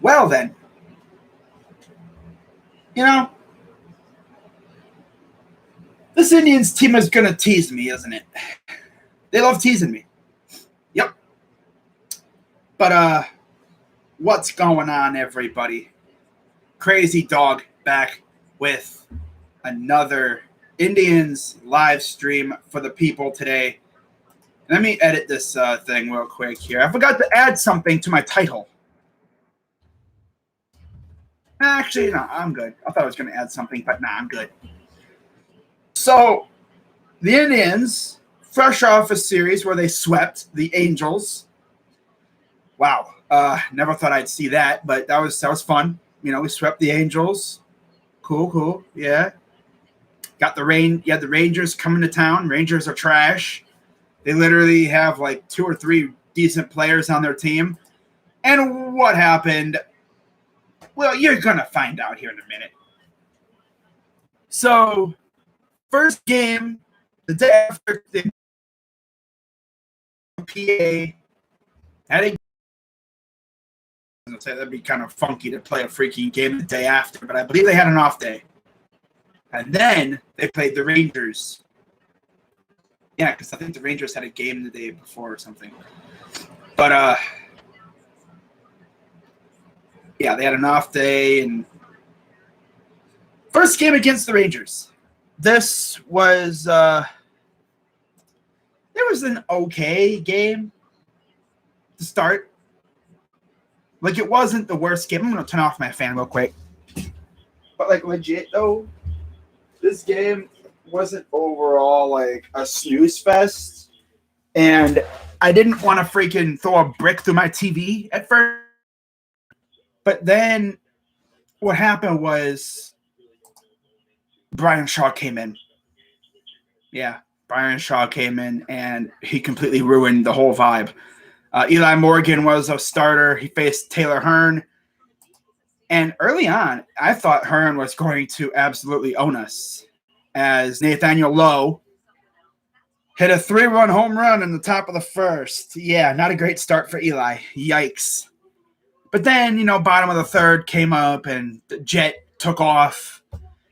Well, then, you know, this Indians team is going to tease me, isn't it? They love teasing me. Yep. But, what's going on, everybody? Crazy Dog back with another Indians live stream for the people today. Let me edit this thing real quick here. I forgot to add something to my title. Actually, no, I'm good. I thought I was going to add something, but nah, I'm good. So, the Indians, fresh off a series where they swept the Angels. Wow, never thought I'd see that, but that was fun. You know, we swept the Angels. Cool, yeah. Got the rain. You had the Rangers coming to town. Rangers are trash. They literally have like 2 or 3 decent players on their team. And what happened? Well, you're going to find out here in a minute. So, first game, the day after the PA had a that'd be kind of funky to play a freaking game the day after, but I believe they had an off day. And then they played the Rangers. Yeah, because I think the Rangers had a game the day before or something. But, yeah, they had an off day. And first game against the Rangers. This was, it was an okay game to start. Like, it wasn't the worst game. I'm going to turn off my fan real quick. But, like, legit, though, this game wasn't overall, like, a snooze fest. And I didn't want to freaking throw a brick through my TV at first. But then what happened was Brian Shaw came in. Yeah, Brian Shaw came in, and he completely ruined the whole vibe. Eli Morgan was a starter. He faced Taylor Hearn. And early on, I thought Hearn was going to absolutely own us as Nathaniel Lowe hit a 3-run home run in the top of the first. Yeah, not a great start for Eli. Yikes. But then, you know, bottom of the third came up, and the Jet took off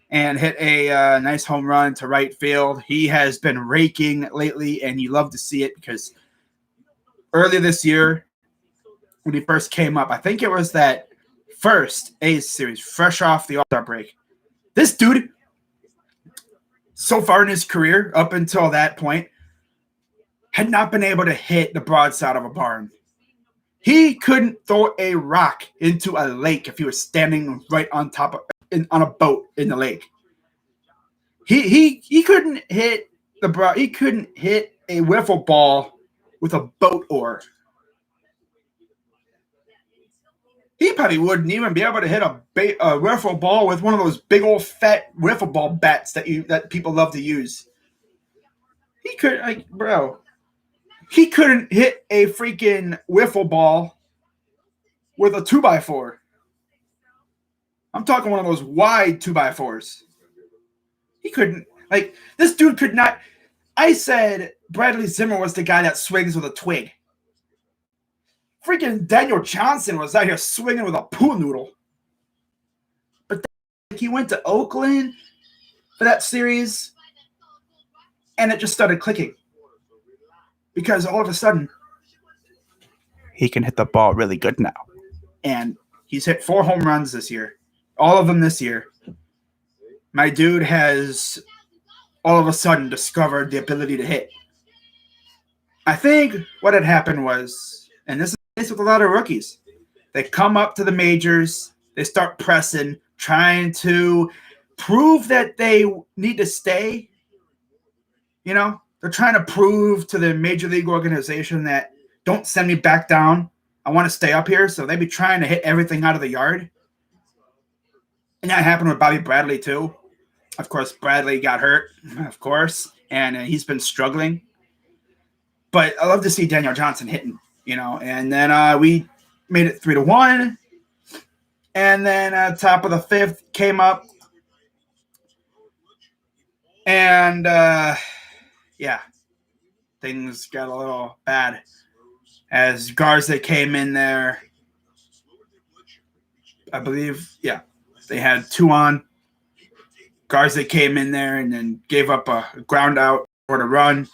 and hit a nice home run to right field. He has been raking lately, and you love to see it because earlier this year, when he first came up, I think it was that first A's series, fresh off the All-Star break. This dude, so far in his career, up until that point, had not been able to hit the broadside of a barn. He couldn't throw a rock into a lake if he was standing right on top of on a boat in the lake. He couldn't hit he couldn't hit a wiffle ball with a boat oar. He probably wouldn't even be able to hit a wiffle ball with one of those big old fat wiffle ball bats that people love to use. He could, like, bro. He couldn't hit a freaking wiffle ball with a 2x4. I'm talking one of those wide 2x4s. He couldn't. Like, this dude could not. I said Bradley Zimmer was the guy that swings with a twig. Freaking Daniel Johnson was out here swinging with a pool noodle. But then he went to Oakland for that series, and it just started clicking. Because all of a sudden, he can hit the ball really good now. And he's hit 4 home runs this year. All of them this year. My dude has all of a sudden discovered the ability to hit. I think what had happened was, and this is with a lot of rookies, they come up to the majors, they start pressing, trying to prove that they need to stay. You know, they're trying to prove to the major league organization that don't send me back down. I want to stay up here. So they be trying to hit everything out of the yard. And that happened with Bobby Bradley too. Of course, Bradley got hurt, of course, and he's been struggling. But I love to see Daniel Johnson hitting, you know. And then we made it 3-1. And then top of the 5th came up. And, yeah, things got a little bad as Garza came in there. I believe, yeah, they had 2 on. Garza came in there and then gave up a ground out for the run.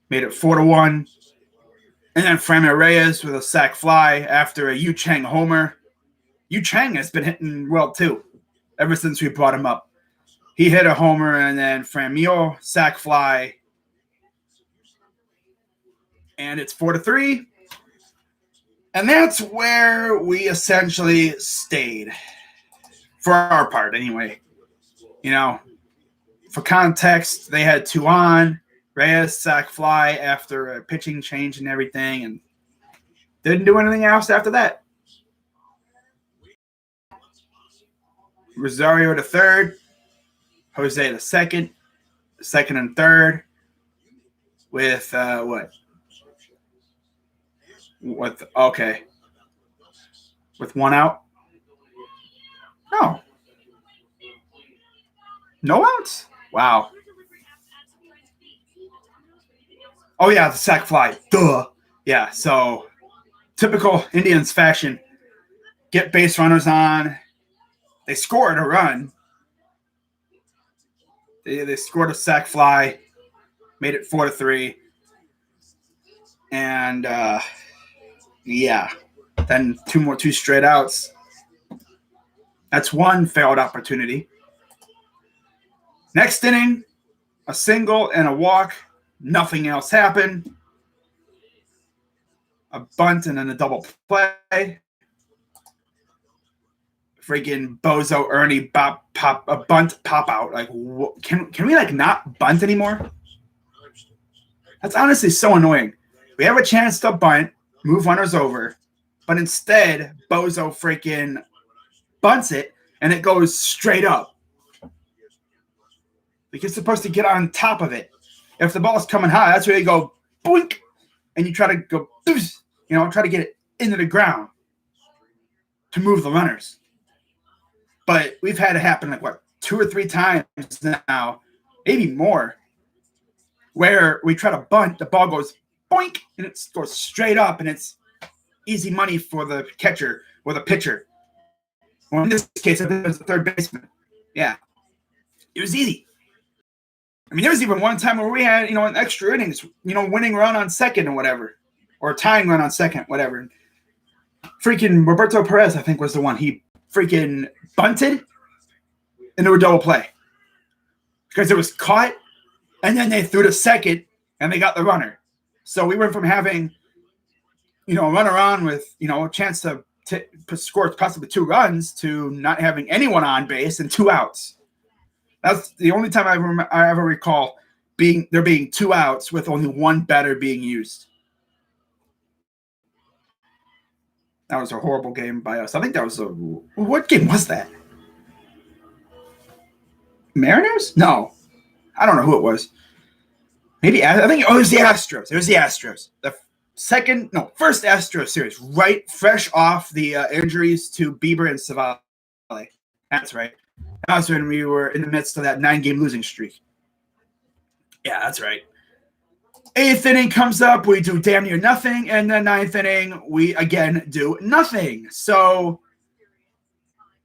Made it 4-1. And then Framil Reyes with a sac fly after a Yu Chang homer. Yu Chang has been hitting well, too, ever since we brought him up. He hit a homer, and then Framil, sac fly. And it's 4-3. And that's where we essentially stayed. For our part, anyway. You know, for context, they had 2 on. Reyes, sac fly after a pitching change and everything, and didn't do anything else after that. Rosario the third, Jose the second and third, with okay, with 1 out. No outs. Wow. Oh yeah, the sac fly. Duh. Yeah. So typical Indians fashion, get base runners on. They scored a run. They scored a sac fly, made it 4-3, and yeah, then 2 straight outs. That's 1 failed opportunity. Next inning, a single and a walk. Nothing else happened. A bunt and then a double play. Freaking Bozo Ernie a bunt pop out. Like, can we like not bunt anymore? That's honestly so annoying. We have a chance to bunt, move runners over, but instead Bozo freaking bunts it and it goes straight up. Like, you're supposed to get on top of it. If the ball's coming high, that's where you go boink, and you try to go, try to get it into the ground to move the runners. But we've had it happen like, 2 or 3 times now, maybe more, where we try to bunt, the ball goes boink, and it goes straight up, and it's easy money for the catcher or the pitcher. Well, in this case, I think it was the third baseman. Yeah. It was easy. I mean, there was even one time where we had, an extra innings, winning run on second or whatever, or tying run on second, whatever. Freaking Roberto Perez, I think, was the one. He freaking bunted into a double play because it was caught, and then they threw to second, and they got the runner. So we went from having, a runner on with, a chance to score possibly 2 runs to not having anyone on base and 2 outs. That's the only time I ever recall there being 2 outs with only 1 batter being used. That was a horrible game by us. I think that was what game was that? Mariners? No. I don't know who it was. Maybe, I think it was the Astros. It was the Astros. The first Astros series, right, fresh off the injuries to Bieber and Savale. That's right. That was when we were in the midst of that 9-game losing streak. Yeah, that's right. 8th inning comes up, we do damn near nothing, and then 9th inning, we again do nothing. So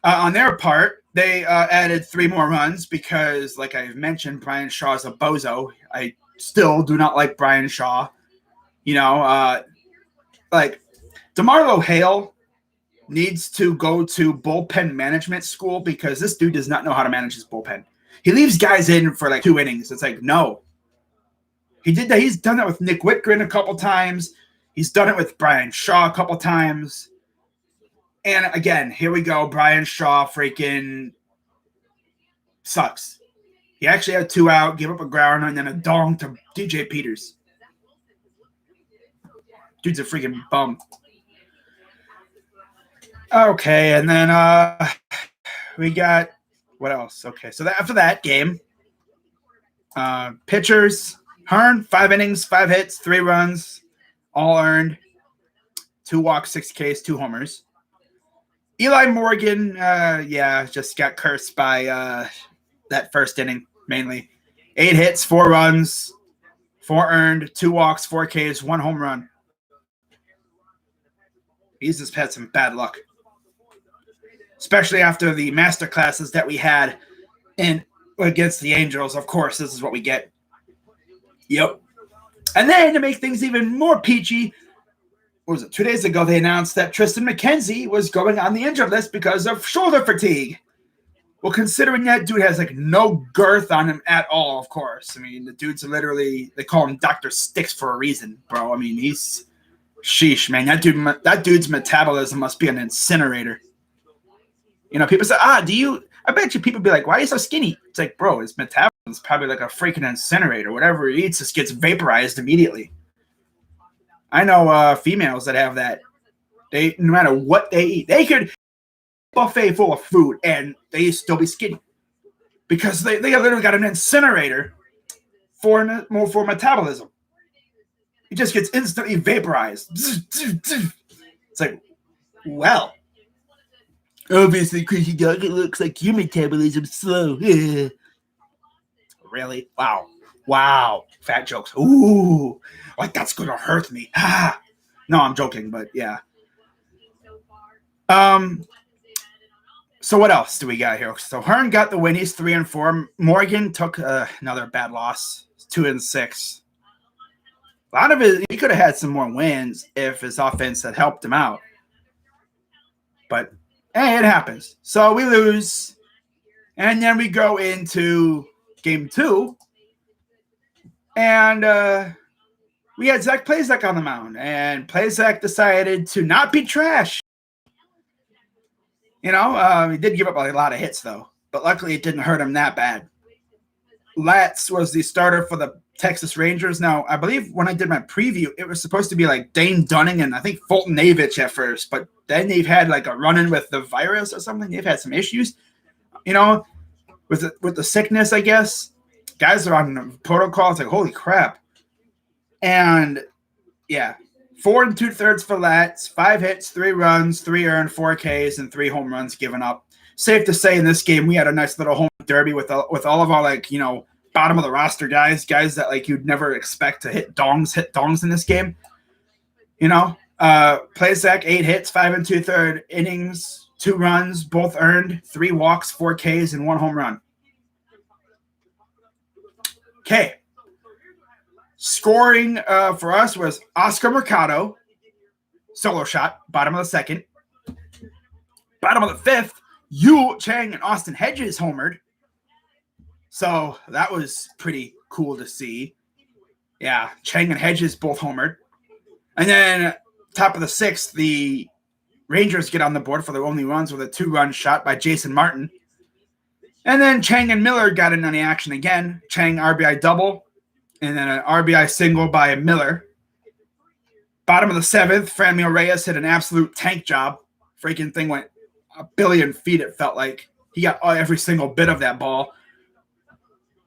on their part, they added 3 more runs because, like I've mentioned, Brian Shaw's a bozo. I still do not like Brian Shaw. Like DeMarlo Hale needs to go to bullpen management school because this dude does not know how to manage his bullpen. He leaves guys in for like 2 innings. It's like, no. He did that. He's done that with Nick Whitgren a couple times. He's done it with Brian Shaw a couple times. And again, here we go. Brian Shaw freaking sucks. He actually had 2 out, gave up a grounder, and then a dong to DJ Peters. Dude's a freaking bum. Okay, and then we got what else? Okay, so after that game, pitchers, Hearn, 5 innings, 5 hits, 3 runs, all earned, 2 walks, 6 Ks, 2 homers. Eli Morgan, just got cursed by that first inning mainly. 8 hits, 4 runs, 4 earned, 2 walks, 4 Ks, 1 home run. He's just had some bad luck, especially after the master classes that we had in against the Angels. Of course, this is what we get. Yep. And then to make things even more peachy, what was it? 2 days ago, they announced that Tristan McKenzie was going on the injured list because of shoulder fatigue. Well, considering that dude has like no girth on him at all, of course. I mean, the dude's literally, they call him Dr. Sticks for a reason, bro. I mean, he's sheesh, man. That dude's metabolism must be an incinerator. You know, people say, I bet you people be like, why are you so skinny? It's like, bro, his metabolism is probably like a freaking incinerator. Whatever he eats just gets vaporized immediately. I know females that have that. They, no matter what they eat, they could buffet full of food and they still be skinny because they literally got an incinerator for metabolism. It just gets instantly vaporized. It's like, well, obviously, Chrissy Dog, it looks like your metabolism's slow. Really? Wow. Fat jokes. Ooh, like that's gonna hurt me. No, I'm joking, but yeah. So what else do we got here? So Hearn got the win. He's 3-4. Morgan took another bad loss, 2-6. A lot of it, he could have had some more wins if his offense had helped him out. But hey, it happens. So we lose, and then we go into game 2, and we had Zach Plazek on the mound, and Plazek decided to not be trash. You know, he did give up a lot of hits, though. But luckily, it didn't hurt him that bad. Latz was the starter for the Texas Rangers. Now, I believe when I did my preview, it was supposed to be like Dane Dunning and I think Fulton Avich at first. But then they've had like a run-in with the virus or something. They've had some issues, you know, with the sickness, I guess. Guys are on protocol. It's like, holy crap. And, yeah. 4 2/3 for Latz, 5 hits, 3 runs, 3 earned, 4 Ks, and 3 home runs given up. Safe to say in this game, we had a nice little home derby with all of our, like, you know, bottom of the roster guys that, like, you'd never expect to hit dongs in this game. You know, Plazek, 8 hits, 5 2/3 innings, 2 runs, both earned, 3 walks, 4 Ks, and 1 home run. Okay. Scoring for us was Oscar Mercado, solo shot, bottom of the 2nd. Bottom of the 5th, Yu Chang and Austin Hedges homered. So that was pretty cool to see. Yeah, Chang and Hedges both homered. And then top of the 6th, the Rangers get on the board for their only runs with a 2-run shot by Jason Martin. And then Chang and Miller got in on the action again. Chang RBI double. And then an RBI single by Miller. Bottom of the 7th, Franmil Reyes hit an absolute tank job. Freaking thing went a billion feet, it felt like. He got every single bit of that ball.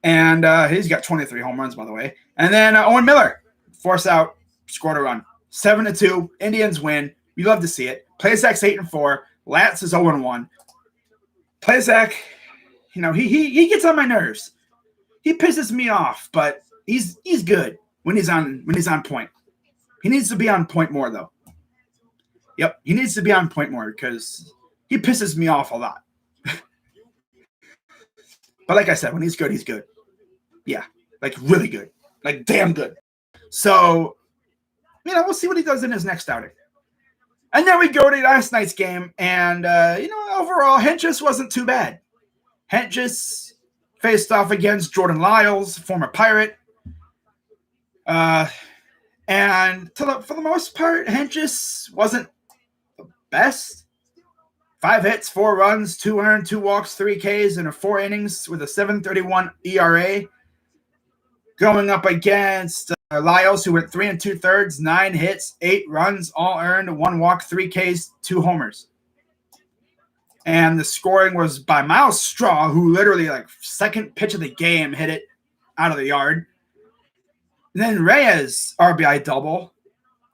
And he's got 23 home runs, by the way. And then Owen Miller, force out, scored a run. 7-2, Indians win. We love to see it. Plazek's 8-4. Latz is 0-1. Plazek, you know, he gets on my nerves. He pisses me off, but he's good when he's on point. He needs to be on point more, though. Yep, he needs to be on point more because he pisses me off a lot. But like I said, when he's good, he's good. Yeah, like really good. Like damn good. So, you know, we'll see what he does in his next outing. And then we go to last night's game, and, you know, overall, Hentges wasn't too bad. Hentges faced off against Jordan Lyles, former Pirate. And for the most part, Hentges wasn't the best. 5 hits, 4 runs, 2 earned, 2 walks, 3 Ks, and 4 innings with a 7.31 ERA. Going up against Lyles, who went 3 2/3, 9 hits, 8 runs, all earned, 1 walk, 3 Ks, 2 homers. And the scoring was by Miles Straw, who literally, like, second pitch of the game, hit it out of the yard. And then Reyes, RBI double.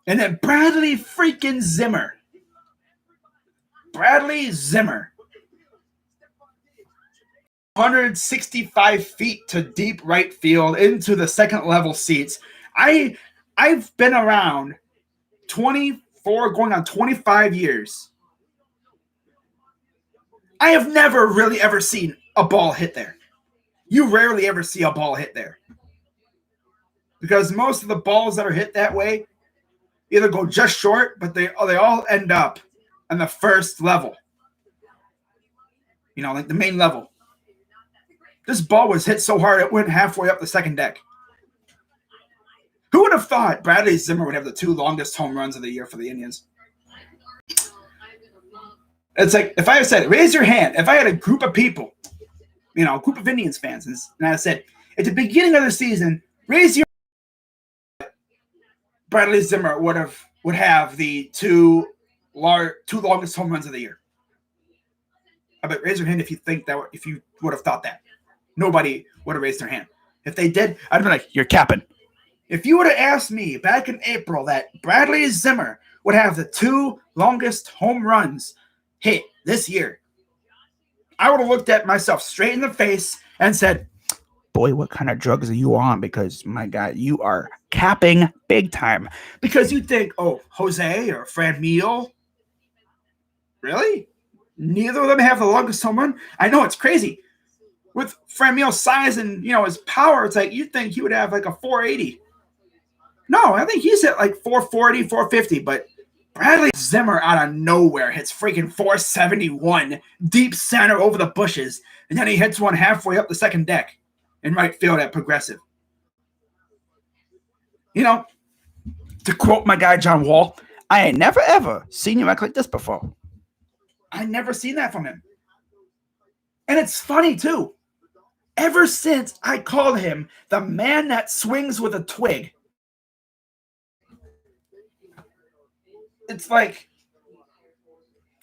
And then Bradley freaking Zimmer. Bradley Zimmer 165 feet to deep right field into the second level seats. I've been around 24 going on 25 years. I have never really ever seen a ball hit there. You rarely ever see a ball hit there. Because most of the balls that are hit that way either go just short, but they all end up on the first level. You know, like the main level. This ball was hit so hard it went halfway up the second deck. Who would have thought Bradley Zimmer would have the 2 longest home runs of the year for the Indians? It's like, if I had said, raise your hand, if I had a group of people, you know, a group of Indians fans, and I said, at the beginning of the season, raise your Bradley Zimmer would have the 2 longest home runs of the year. I bet raise your hand if you think that, if you would have thought that. Nobody would have raised their hand. If they did, I'd be like, you're capping. If you would have asked me back in April that Bradley Zimmer would have the 2 longest home runs hit this year, I would have looked at myself straight in the face and said, boy, what kind of drugs are you on? Because, my God, you are capping big time. Because you think, oh, Jose or Franmil? Really? Neither of them have the longest home run? I know, it's crazy. With Franmil's size and, you know, his power, it's like you'd think he would have like a 480. No, I think he's at like 440, 450, but Bradley Zimmer out of nowhere hits freaking 471 deep center over the bushes, and then he hits one halfway up the second deck in right field at Progressive. You know, to quote my guy John Wall, I ain't never ever seen you act like this before. I never seen that from him. And it's funny too. Ever since I called him the man that swings with a twig, it's like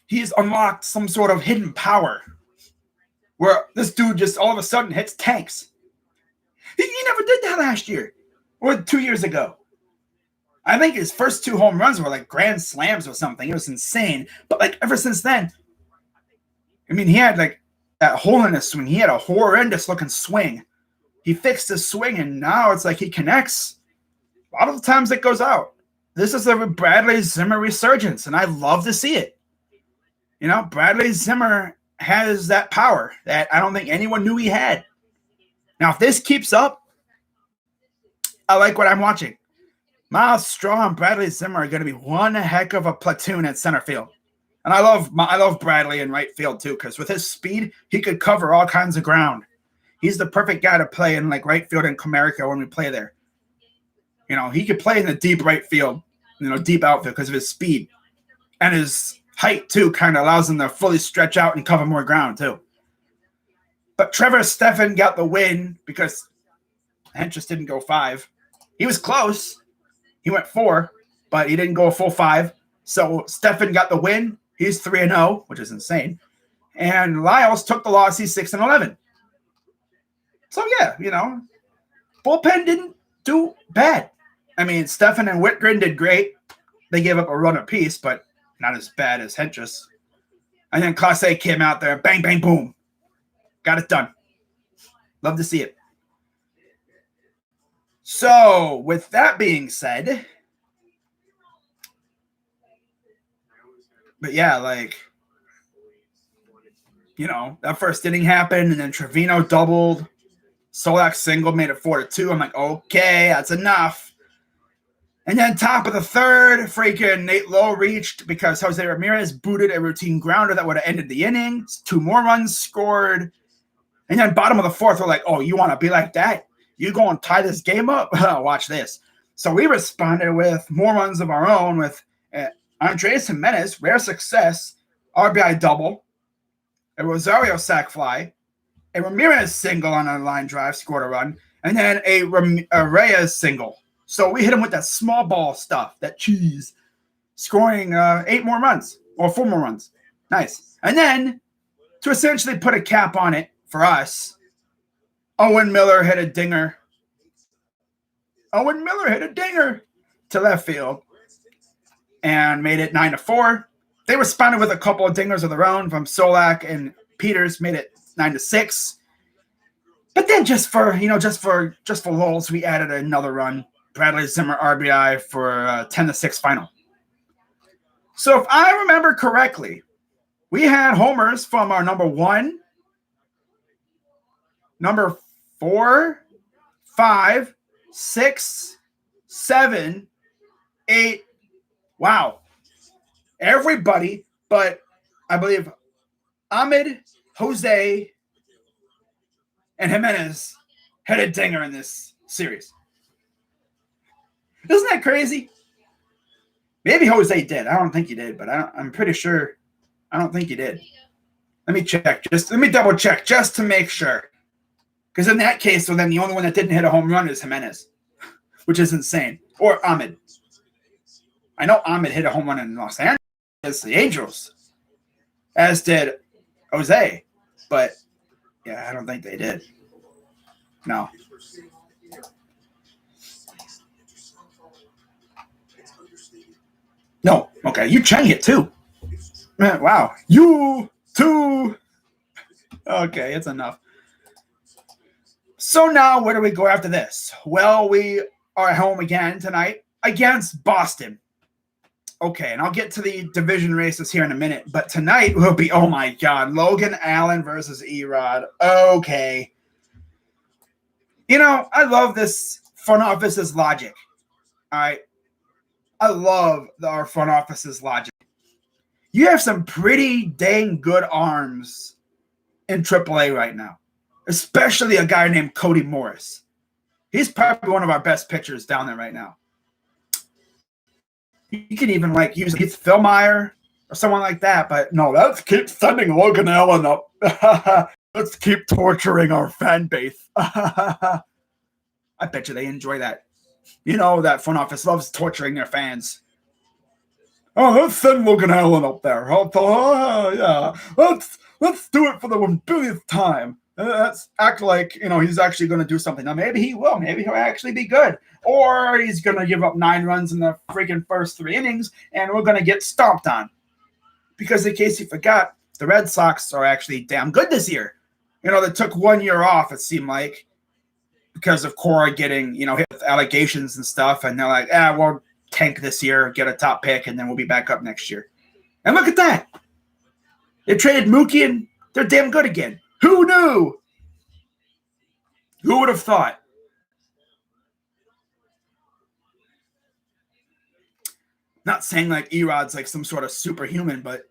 he's unlocked some sort of hidden power where this dude just all of a sudden hits tanks. He never did that last year or 2 years ago. I think his first 2 home runs were like grand slams or something. It was insane. But like ever since then, I mean, he had like that hole in his swing. He had a horrendous looking swing. He fixed his swing, and now it's like he connects. A lot of the times it goes out. This is a Bradley Zimmer resurgence, and I love to see it. You know, Bradley Zimmer has that power that I don't think anyone knew he had. Now, if this keeps up, I like what I'm watching. Miles Straw and Bradley Zimmer are going to be one heck of a platoon at center field. And I love Bradley in right field too, because with his speed, he could cover all kinds of ground. He's the perfect guy to play in like right field in Comerica when we play there. You know, he could play in the deep right field, you know, deep outfield because of his speed. And his height too kind of allows him to fully stretch out and cover more ground too. But Trevor Stephan got the win because Hentress didn't go 5. He was close. He went 4, but he didn't go a full 5. So Stephan got the win. He's 3-0, which is insane. And Lyles took the loss. He's 6-11. So, yeah, you know, bullpen didn't do bad. I mean, Stephan and Whitgren did great. They gave up a run apiece, but not as bad as Hentress. And then Class A came out there. Bang, bang, boom. Got it done. Love to see it. So, with that being said, but yeah, like, you know, that first inning happened, and then Trevino doubled. Solak single made it 4-2. I'm like, okay, that's enough. And then top of the third, freaking Nate Lowe reached because Jose Ramirez booted a routine grounder that would have ended the inning. 2 more runs scored. And then bottom of the fourth, we're like, oh, you want to be like that? You go and tie this game up? Watch this. So we responded with more runs of our own with Andres Jimenez, rare success, RBI double, a Rosario sac fly, a Ramirez single on a line drive, scored a run, and then a Reyes single. So we hit him with that small ball stuff, that cheese, scoring 8 more runs, or 4 more runs. Nice. And then, to essentially put a cap on it for us, Owen Miller hit a dinger. Owen Miller hit a dinger to left field and made it 9-4. They responded with a couple of dingers of their own from Solak and Peters, made it 9-6. But then just for lulz, we added another run. Bradley Zimmer RBI for a 10-6 final. So if I remember correctly, we had homers from our number 1, number 4, 5, 6, 7, 8. Wow. Everybody but, I believe, Ahmed, Jose, and Jimenez had a dinger in this series. Isn't that crazy? Maybe Jose did. I don't think he did, but I'm pretty sure. I don't think he did. Let me check. Let me double check just to make sure. Because in that case, well, then the only one that didn't hit a home run is Jimenez, which is insane. Or Ahmed. I know Ahmed hit a home run in Los Angeles, the Angels, as did Jose. But, yeah, I don't think they did. No. No. Okay. You Chang it too. Wow. You too. Okay. It's enough. So now where do we go after this? Well, we are at home again tonight against Boston. Okay. And I'll get to the division races here in a minute. But tonight will be, oh my God, Logan Allen versus Erod. Okay. I love this front office's logic. All right. I love our front office's logic. You have some pretty dang good arms in AAA right now, especially a guy named Cody Morris. He's probably one of our best pitchers down there right now. You can even use Keith Philmeyer or someone like that, but no, let's keep sending Logan Allen up. Let's keep torturing our fan base. I bet you they enjoy that. That front office loves torturing their fans. Oh, let's send Logan Allen up there. Yeah, let's do it for the 1 billionth time. Let's act like he's actually going to do something. Now maybe he will. Maybe he'll actually be good, or he's going to give up 9 runs in the freaking first 3 innings, and we're going to get stomped on. Because in case you forgot, the Red Sox are actually damn good this year. They took 1 year off. It seemed like, because of Cora getting, hit with allegations and stuff. And they're like, we'll tank this year, get a top pick, and then we'll be back up next year. And look at that. They traded Mookie, and they're damn good again. Who knew? Who would have thought? Not saying Erod's some sort of superhuman, but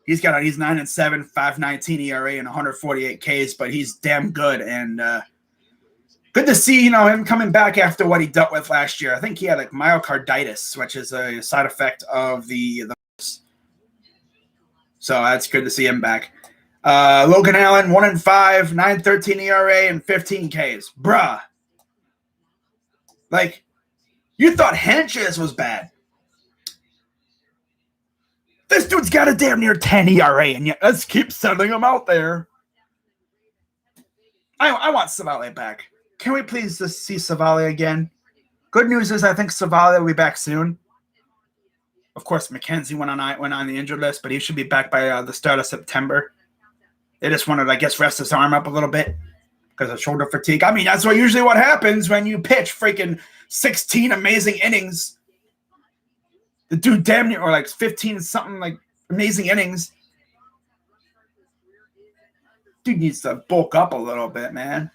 he's 9-7, 5.19 ERA, and 148 Ks, but he's damn good. And, good to see, him coming back after what he dealt with last year. I think he had myocarditis, which is a side effect of the virus. So that's good to see him back. Logan Allen, 1-5, 9.13 ERA, and 15 Ks. Bruh. You thought Henches was bad. This dude's got a damn near 10 ERA, and yet let's keep sending him out there. I want Savale back. Can we please just see Savale again? Good news is I think Savale will be back soon. Of course, McKenzie went on the injured list, but he should be back by the start of September. They just wanted to, rest his arm up a little bit because of shoulder fatigue. I mean, that's usually what happens when you pitch freaking 16 amazing innings. The dude damn near, or 15 something amazing innings. Dude needs to bulk up a little bit, man.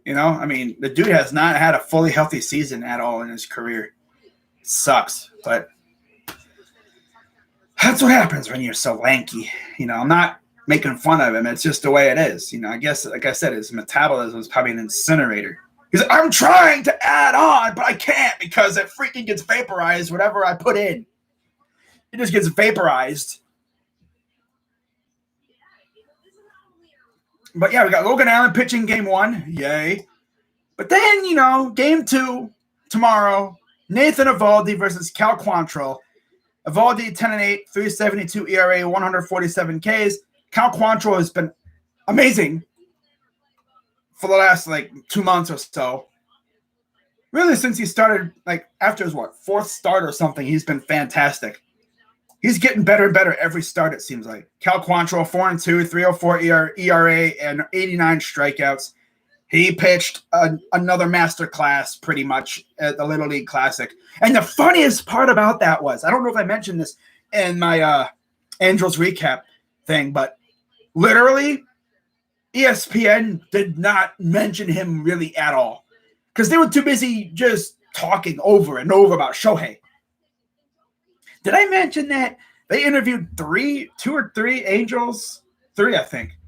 The dude has not had a fully healthy season at all in his career. It sucks, but that's what happens when you're so lanky. I'm not making fun of him. It's just the way it is. I guess, like I said, his metabolism is probably an incinerator. He's like, I'm trying to add on, but I can't because it freaking gets vaporized whatever I put in. It just gets vaporized. But yeah, we got Logan Allen pitching game 1. Yay. But then, game 2 tomorrow, Nathan Eovaldi versus Cal Quantrill. Eovaldi, 10-8, 3.72 ERA, 147 Ks. Cal Quantrill has been amazing for the last 2 months or so. Really, since he started, after his 4th start or something, he's been fantastic. He's getting better and better every start, it seems like. Cal Quantrill, 4-2, 3.04 ERA, and 89 strikeouts. He pitched another masterclass pretty much at the Little League Classic. And the funniest part about that was, I don't know if I mentioned this in my Angels recap thing, but literally ESPN did not mention him really at all because they were too busy just talking over and over about Shohei. Did I mention that they interviewed two or three Angels? Three, I think.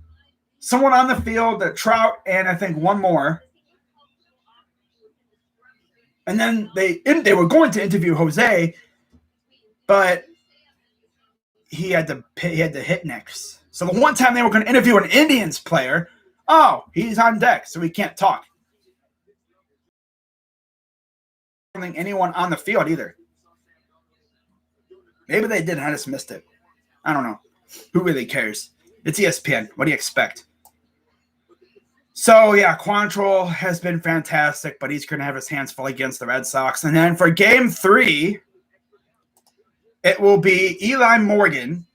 Someone on the field, Trout, and I think one more. And then they were going to interview Jose, but he had to hit next. So the one time they were going to interview an Indians player, he's on deck, so he can't talk. I don't think anyone on the field either. Maybe they did. I just missed it. I don't know. Who really cares? It's ESPN. What do you expect? So, yeah, Quantrill has been fantastic, but he's going to have his hands full against the Red Sox. And then for Game 3, it will be Eli Morgan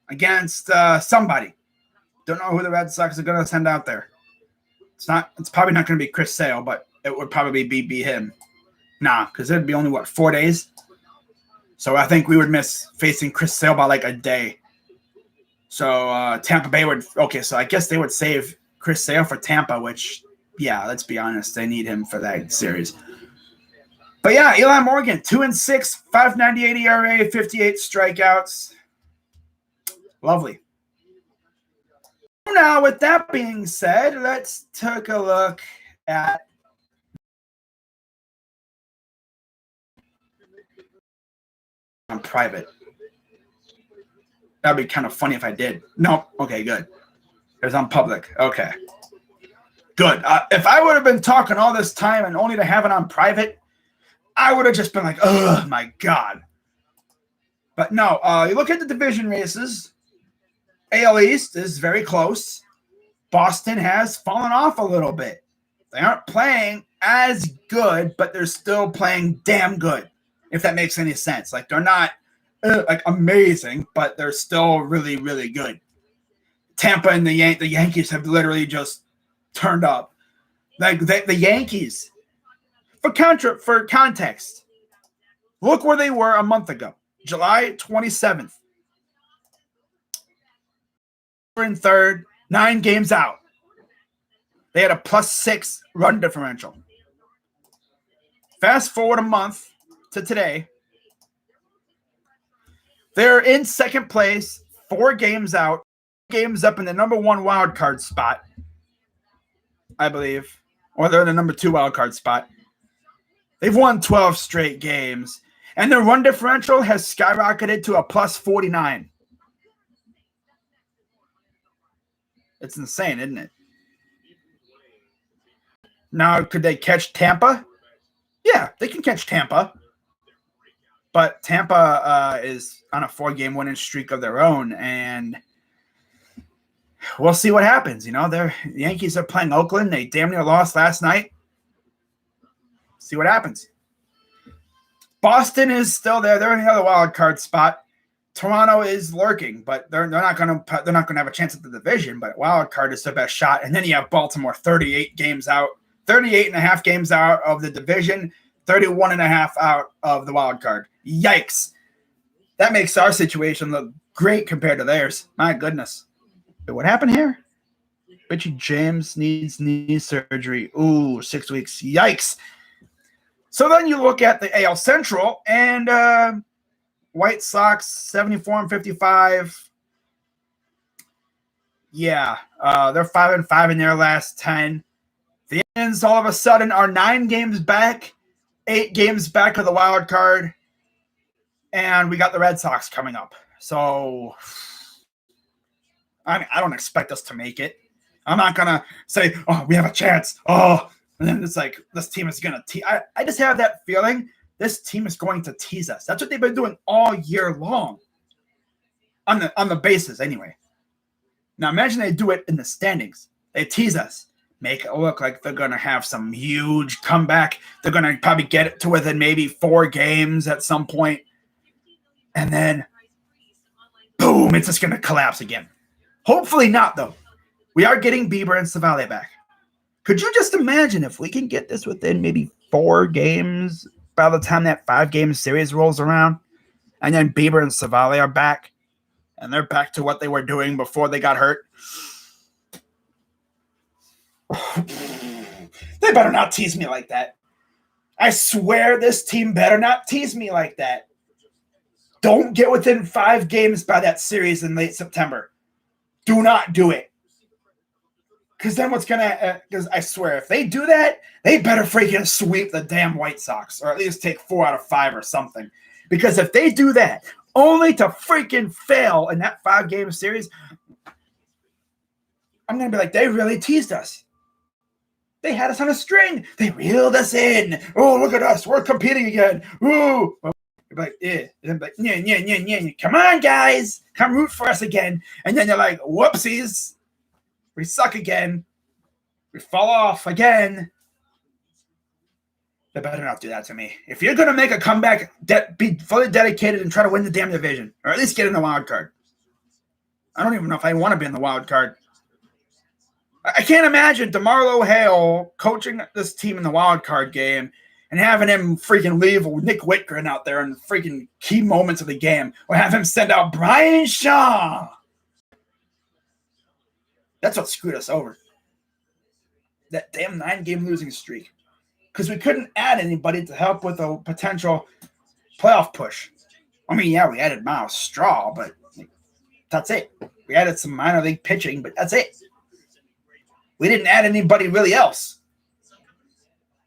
against somebody. Don't know who the Red Sox are going to send out there. It's probably not going to be Chris Sale, but it would probably be him. Nah, because it'd be only, 4 days? So I think we would miss facing Chris Sale by like a day. So Tampa Bay would – okay, so I guess they would save – Chris Sale for Tampa, which, yeah, let's be honest, they need him for that series. But yeah, Eli Morgan, 2-6, 5.98 ERA, 58 strikeouts. Lovely. Now, with that being said, let's take a look at on private. That'd be kind of funny if I did. No, okay, good. It was on public. Okay. Good. If I would have been talking all this time and only to have it on private, I would have just been like, oh, my God. But no, you look at the division races. AL East is very close. Boston has fallen off a little bit. They aren't playing as good, but they're still playing damn good, if that makes any sense. Like, they're not like amazing, but they're still really, really good. Tampa and the Yankees have literally just turned up. Like the Yankees, for context, look where they were a month ago, July 27th. We're in third, 9 games out. They had a +6 run differential. Fast forward a month to today. They're in second place, 4 games out. Games up in the number 1 wild card spot, I believe, or they're in the number 2 wild card spot. They've won 12 straight games, and their run differential has skyrocketed to a +49. It's insane, isn't it? Now, could they catch Tampa? Yeah, they can catch Tampa, but Tampa is on a 4-game winning streak of their own, and we'll see what happens. The Yankees are playing Oakland. They damn near lost last night. See what happens. Boston is still there. They're in the other wild card spot. Toronto is lurking, but they're not going to have a chance at the division. But wild card is their best shot. And then you have Baltimore, 38 games out, 38 and a half games out of the division, 31 and a half out of the wild card. Yikes! That makes our situation look great compared to theirs. My goodness. What happened here? Richie James needs knee surgery. Ooh, 6 weeks. Yikes. So then you look at the AL Central, and White Sox, 74-55. Yeah, they're 5-5 in their last 10. The Indians all of a sudden are 9 games back, 8 games back of the wild card, and we got the Red Sox coming up. So I don't expect us to make it. I'm not going to say, we have a chance. And then it's like, this team is going to tease. I just have that feeling this team is going to tease us. That's what they've been doing all year long. On the bases, anyway. Now, imagine they do it in the standings. They tease us. Make it look like they're going to have some huge comeback. They're going to probably get it to within maybe 4 games at some point. And then boom, it's just going to collapse again. Hopefully not, though. We are getting Bieber and Savale back. Could you just imagine if we can get this within maybe 4 games by the time that 5-game series rolls around, and then Bieber and Savale are back, and they're back to what they were doing before they got hurt? They better not tease me like that. I swear this team better not tease me like that. Don't get within 5 games by that series in late September. Do not do it. Because then what's going to – because I swear, if they do that, they better freaking sweep the damn White Sox, or at least take 4 out of 5 or something. Because if they do that, only to freaking fail in that 5-game series, I'm going to be like, they really teased us. They had us on a string. They reeled us in. Oh, look at us. We're competing again. Ooh. Well, you're like, yeah. And I'm like, yeah. Come on, guys. Come root for us again. And then you're like, whoopsies. We suck again. We fall off again. They better not do that to me. If you're going to make a comeback, be fully dedicated and try to win the damn division, or at least get in the wild card. I don't even know if I want to be in the wild card. I can't imagine DeMarlo Hale coaching this team in the wild card game and having him freaking leave Nick Whitgren out there in freaking key moments of the game, or have him send out Brian Shaw. That's what screwed us over. That damn 9-game losing streak. Because we couldn't add anybody to help with a potential playoff push. I mean, yeah, we added Miles Straw, but that's it. We added some minor league pitching, but that's it. We didn't add anybody really else.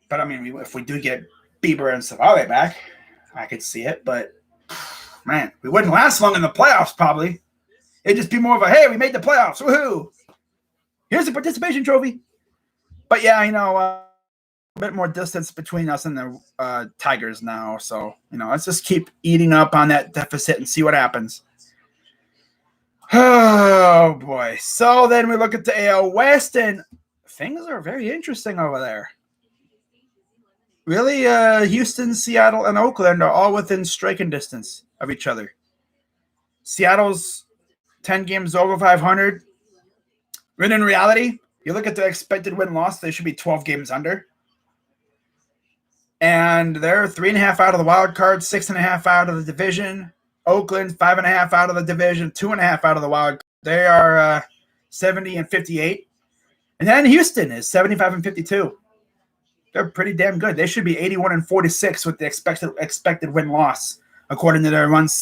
But, I mean, if we do get Bieber and Savale back, I could see it. But, man, we wouldn't last long in the playoffs probably. It'd just be more of a, hey, we made the playoffs. Woohoo. Here's a participation trophy. But, yeah, a bit more distance between us and the Tigers now. So, let's just keep eating up on that deficit and see what happens. Oh, boy. So then we look at the AL West, and things are very interesting over there. Really, Houston, Seattle, and Oakland are all within striking distance of each other. Seattle's 10 games over 500. When in reality, you look at the expected win-loss, they should be 12 games under. And they're 3.5 out of the wild card, 6.5 out of the division. Oakland, 5.5 out of the division, 2.5 out of the wild card. They are 70 and 58. And then Houston is 75 and 52. They're pretty damn good. They should be 81 and 46 with the expected win-loss, according to their runs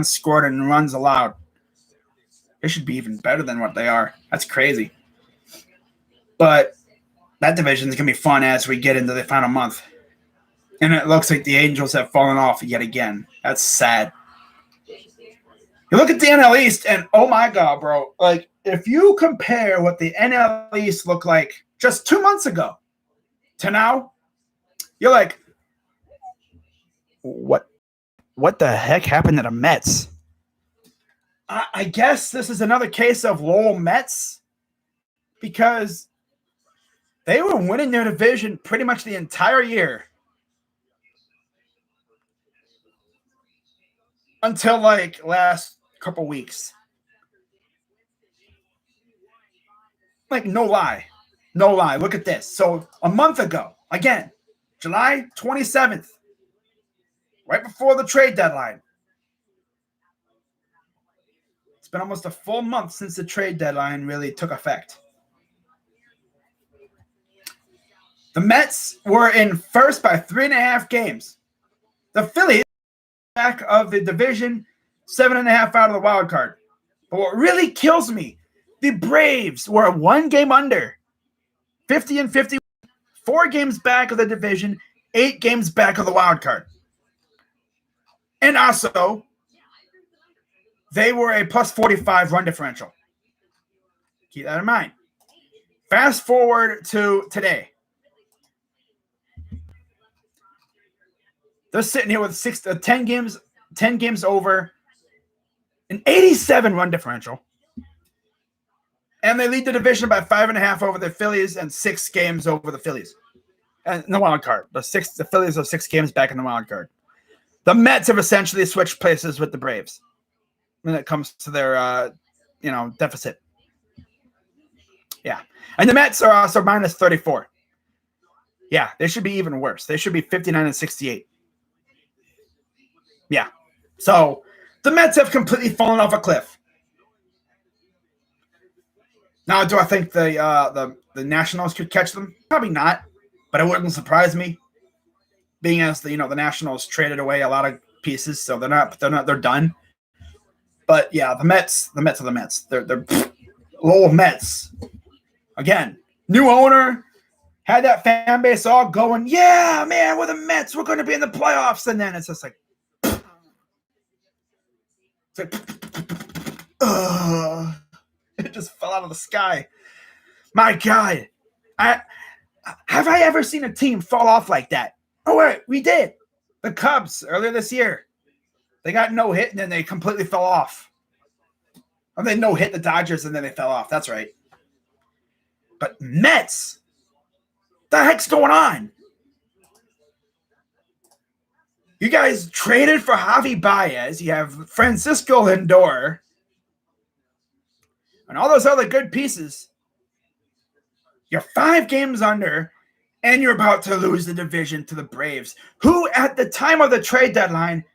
scored and runs allowed. They should be even better than what they are. That's crazy. But that division is going to be fun as we get into the final month. And it looks like the Angels have fallen off yet again. That's sad. You look at the NL East, and oh my God, bro. Like, if you compare what the NL East looked like just 2 months ago to now, you're like, what the heck happened to the Mets? I guess this is another case of Lowell Mets, because they were winning their division pretty much the entire year until like last couple weeks. Like, no lie. Look at this. So a month ago, again, July 27th, right before the trade deadline. It's been almost a full month since the trade deadline really took effect. The Mets were in first by 3.5 games. The Phillies, back of the division, 7.5 out of the wild card. But what really kills me, the Braves were 1 game under, 50 and 50, 4 games back of the division, 8 games back of the wild card. And also, they were a plus 45 run differential. Keep that in mind. Fast forward to today. They're sitting here with 10 games over, an 87 run differential. And they lead the division by 5.5 over the Phillies and 6 games over the Phillies. And in the wild card. The Phillies are 6 games back in the wild card. The Mets have essentially switched places with the Braves. when it comes to their, deficit. Yeah. And the Mets are also minus 34. Yeah, they should be even worse. They should be 59 and 68. Yeah. So the Mets have completely fallen off a cliff. Now, do I think the Nationals could catch them? Probably not, but it wouldn't surprise me. Being as the Nationals traded away a lot of pieces, so they're done. But yeah, the Mets are the Mets. They're little Mets. Again, new owner, had that fan base all going, yeah, man, we're the Mets. We're going to be in the playoffs. And then it's just like, it just fell out of the sky. My God. Have I ever seen a team fall off like that? Oh, wait, we did. The Cubs earlier this year. They got no hit and then they completely fell off. Or they no hit the Dodgers and then they fell off. That's right. But Mets, the heck's going on? You guys traded for Javi Baez. You have Francisco Lindor and all those other good pieces. You're 5 games under, and you're about to lose the division to the Braves, who at the time of the trade deadline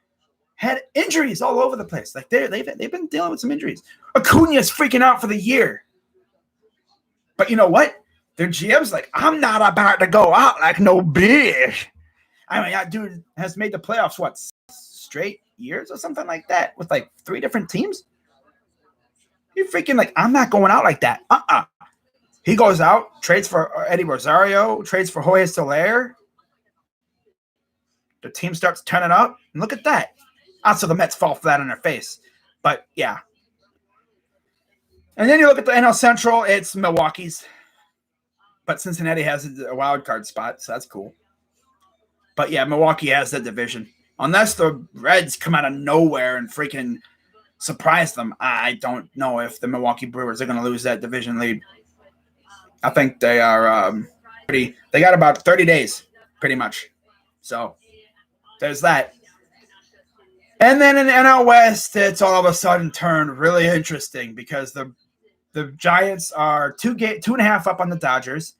had injuries all over the place. Like they've been dealing with some injuries. Acuna's freaking out for the year. But you know what? Their GM's like, I'm not about to go out like no bitch. I mean, that dude has made the playoffs, what, straight years or something like that with like 3 different teams? You're freaking like, I'm not going out like that. He goes out, trades for Eddie Rosario, trades for Jorge Soler. The team starts turning up. And look at that. Also, the Mets fall flat on their face. But, yeah. And then you look at the NL Central. It's Milwaukee's. But Cincinnati has a wild card spot, so that's cool. But, yeah, Milwaukee has that division. Unless the Reds come out of nowhere and freaking surprise them, I don't know if the Milwaukee Brewers are going to lose that division lead. I think they are they got about 30 days, pretty much. So there's that. And then in the NL West, it's all of a sudden turned really interesting because the Giants are 2.5 up on the Dodgers.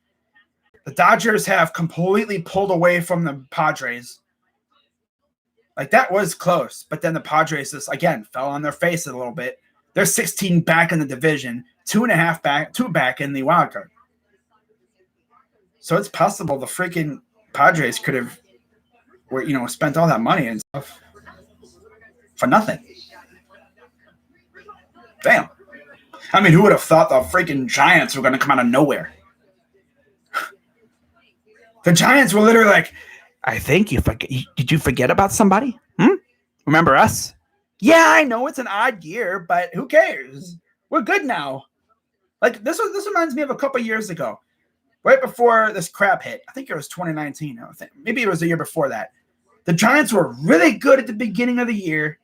The Dodgers have completely pulled away from the Padres. Like, that was close, but then the Padres just, again, fell on their face a little bit. They're 16 back in the division, 2.5 back, 2 back in the wild card. So it's possible the freaking Padres could have, spent all that money and stuff for nothing. Damn. I mean, who would have thought the freaking Giants were going to come out of nowhere? The Giants were literally like, I think did you forget about somebody? Remember us? Yeah, I know it's an odd year, but who cares? We're good now. Like, this reminds me of a couple years ago. Right before this crap hit, I think it was 2019. Maybe it was the year before that. The Giants were really good at the beginning of the year.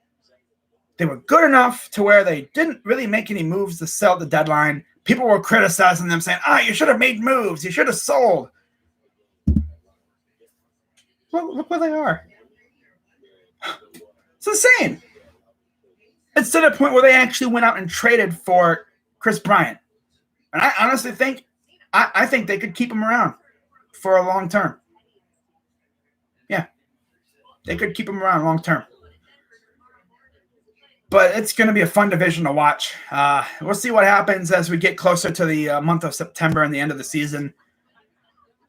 They were good enough to where they didn't really make any moves to sell the deadline. People were criticizing them, saying, you should have made moves. You should have sold. Well, look where they are. It's insane. It's to the point where they actually went out and traded for Chris Bryant. And I honestly think I think they could keep him around for a long term. Yeah. They could keep him around long term. But it's going to be a fun division to watch. We'll see what happens as we get closer to the month of September and the end of the season.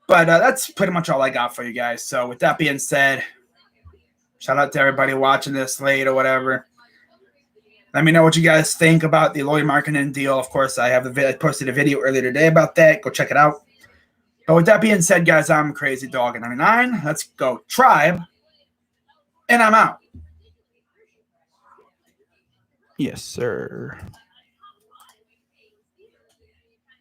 But that's pretty much all I got for you guys. So with that being said, shout out to everybody watching this late or whatever. Let me know what you guys think about the Lloyd Markkanen deal. Of course, I posted a video earlier today about that. Go check it out. But with that being said, guys, I'm Crazy Dog 99. Let's go Tribe. And I'm out. Yes, sir.